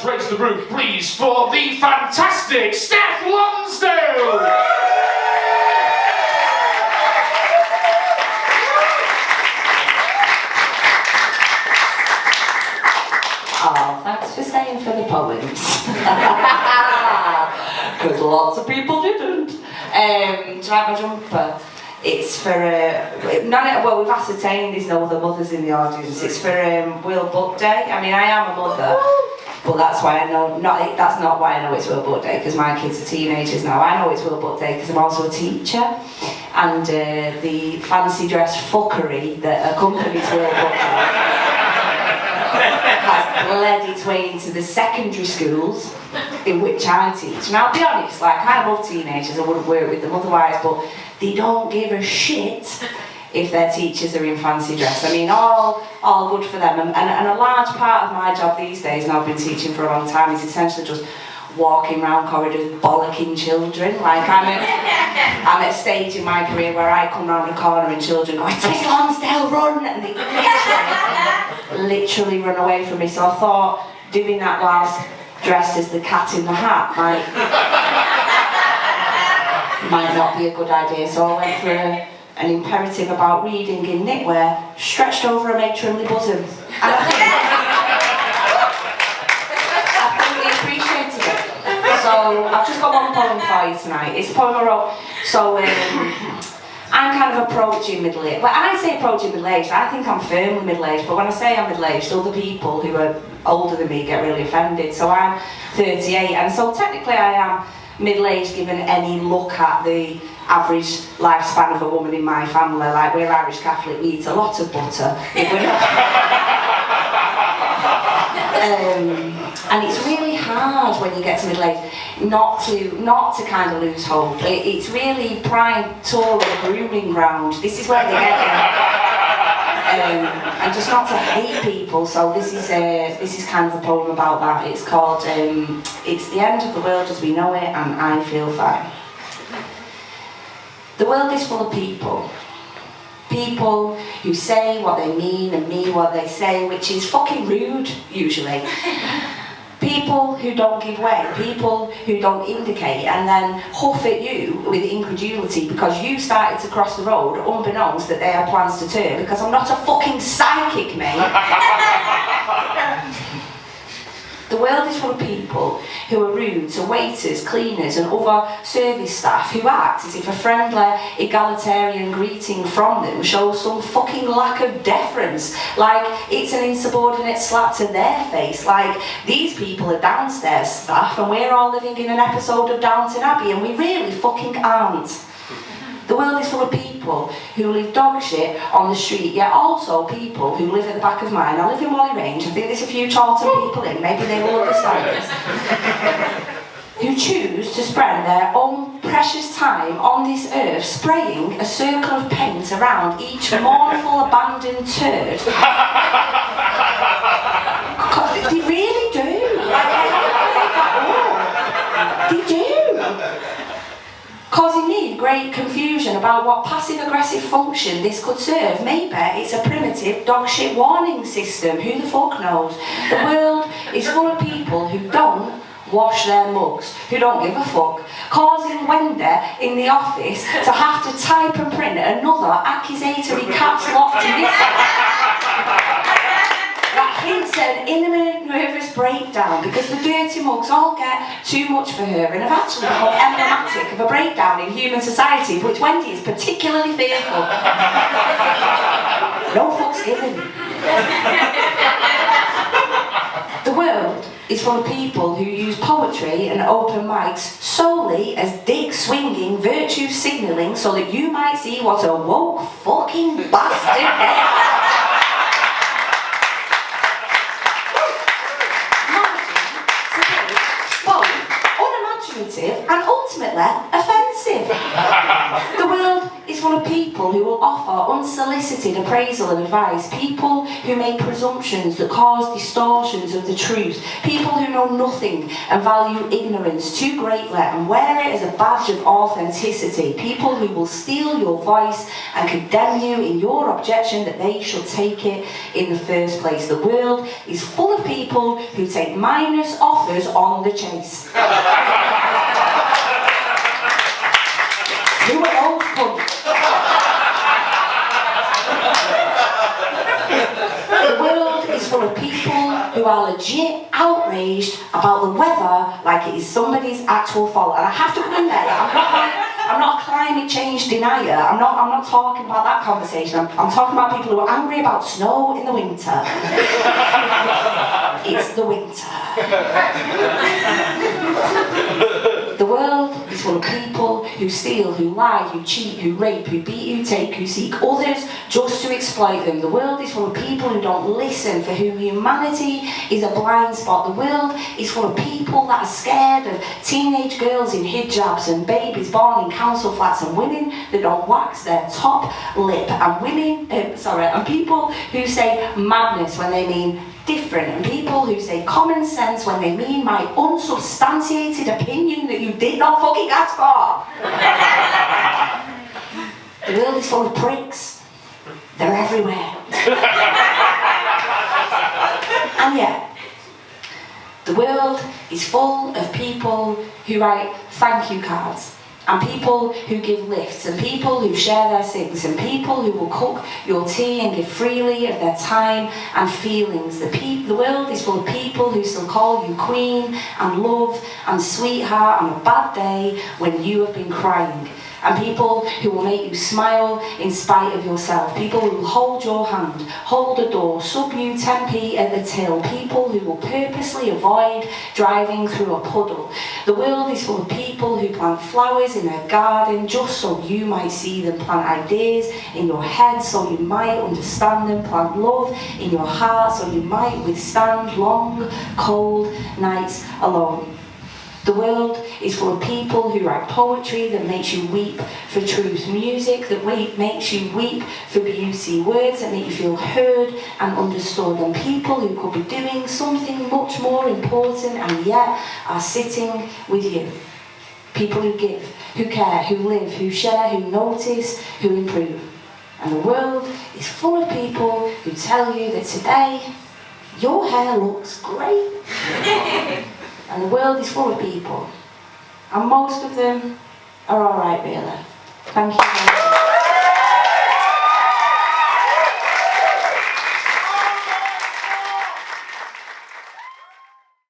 let's raise the roof, please, for the fantastic Steph Lonsdale! Oh, thanks for staying for the poems. Because lots of people didn't. Do you like my jumper? It's for, well, we've ascertained there's no other mothers in the audience. It's for World Book Day. I mean, I am a mother, but that's why I know, that's not why I know it's World Book Day, because my kids are teenagers now. I know it's World Book Day because I'm also a teacher. And the fancy dress fuckery that accompanies World Book Day has bled its way into the secondary schools in which I teach. Now, I'll be honest, like, I love teenagers, I wouldn't work with them otherwise, but they don't give a shit if their teachers are in fancy dress. I mean, all good for them. And a large part of my job these days, and I've been teaching for a long time, is essentially just walking around corridors bollocking children. Like, I'm at a stage in my career where I come round a corner and children go, "It's Miss Lonsdale, run!" And they literally run away from me. So I thought doing that whilst dressed as the cat in the hat might not be a good idea. So I went for an imperative about reading in knitwear, stretched over a matronly bosom. And I fully appreciated it. So I've just got one poem for you tonight. It's a poem I wrote. So I'm kind of approaching middle-aged. Well, I say approaching middle-aged, I think I'm firmly middle-aged, but when I say I'm middle-aged, other people who are older than me get really offended. So I'm 38, and so technically I am middle-aged given any look at the average lifespan of a woman in my family. Like, we're Irish Catholic, we eat a lot of butter. And it's really hard when you get to middle age not to kind of lose hope. It's really prime tour and grooming ground. This is where they get you. And just not to hate people. So this is kind of a poem about that. It's called "It's the End of the World as We Know It, and I Feel Fine." The world is full of people. People who say what they mean and mean what they say, which is fucking rude, usually. People who don't give way, people who don't indicate and then huff at you with incredulity because you started to cross the road unbeknownst that they have plans to turn, because I'm not a fucking psychic, mate. The world is full of people who are rude to waiters, cleaners and other service staff who act as if a friendly, egalitarian greeting from them shows some fucking lack of deference, like it's an insubordinate slap to their face, like these people are downstairs staff and we're all living in an episode of Downton Abbey and we really fucking aren't. The world is full of people who live dog shit on the street, yet also people who live at the back of mine. I live in Wally Range, I think there's a few Charlton people in, maybe they will understand this, who choose to spend their own precious time on this earth spraying a circle of paint around each mournful abandoned turd. God, they really do. Like, I don't make that up. They do. Causing me great confusion about what passive-aggressive function this could serve. Maybe it's a primitive dog shit warning system, who the fuck knows? The world is full of people who don't wash their mugs, who don't give a fuck, causing Wendy in the office to have to type and print another accusatory caps lock to this that hints at an imminent nervous breakdown because the dirty mugs all get too much for her and have actually become emblematic of a breakdown in human society, of which Wendy is particularly fearful. No fucks given. The world is full of people who use poetry and open mics solely as dick-swinging virtue signalling so that you might see what a woke fucking bastard they are. And ultimately offensive. The world is is full of people who will offer unsolicited appraisal and advice, people who make presumptions that cause distortions of the truth, people who know nothing and value ignorance too greatly and wear it as a badge of authenticity, people who will steal your voice and condemn you in your objection that they should take it in the first place. The world is full of people who take minus offers on the chase. Who are those cunts? The world is full of people who are legit outraged about the weather like it is somebody's actual fault. And I have to come in there, I'm not a climate change denier. I'm not talking about that conversation. I'm talking about people who are angry about snow in the winter. It's the winter. The world is full of people who steal, who lie, who cheat, who rape, who beat, who take, who seek others just to exploit them. The world is full of people who don't listen, for whom humanity is a blind spot. The world is full of people that are scared of teenage girls in hijabs and babies born in council flats and women that don't wax their top lip and and people who say madness when they mean different, and people who say common sense when they mean my unsubstantiated opinion that you did not fucking ask for. The world is full of pricks. They're everywhere. And yet, the world is full of people who write thank you cards, and people who give lifts, and people who share their sins, and people who will cook your tea and give freely of their time and feelings. The world is full of people who still call you queen and love and sweetheart on a bad day when you have been crying. And people who will make you smile in spite of yourself. People who will hold your hand, hold a door, sub you 10p at the till. People who will purposely avoid driving through a puddle. The world is full of people who plant flowers in their garden just so you might see them. Plant ideas in your head so you might understand them. Plant love in your heart so you might withstand long, cold nights alone. The world is full of people who write poetry that makes you weep for truth, music that makes you weep for beauty, words that make you feel heard and understood, and people who could be doing something much more important and yet are sitting with you. People who give, who care, who live, who share, who notice, who improve. And the world is full of people who tell you that today your hair looks great. And the world is full of people, and most of them are alright really. Thank you very much.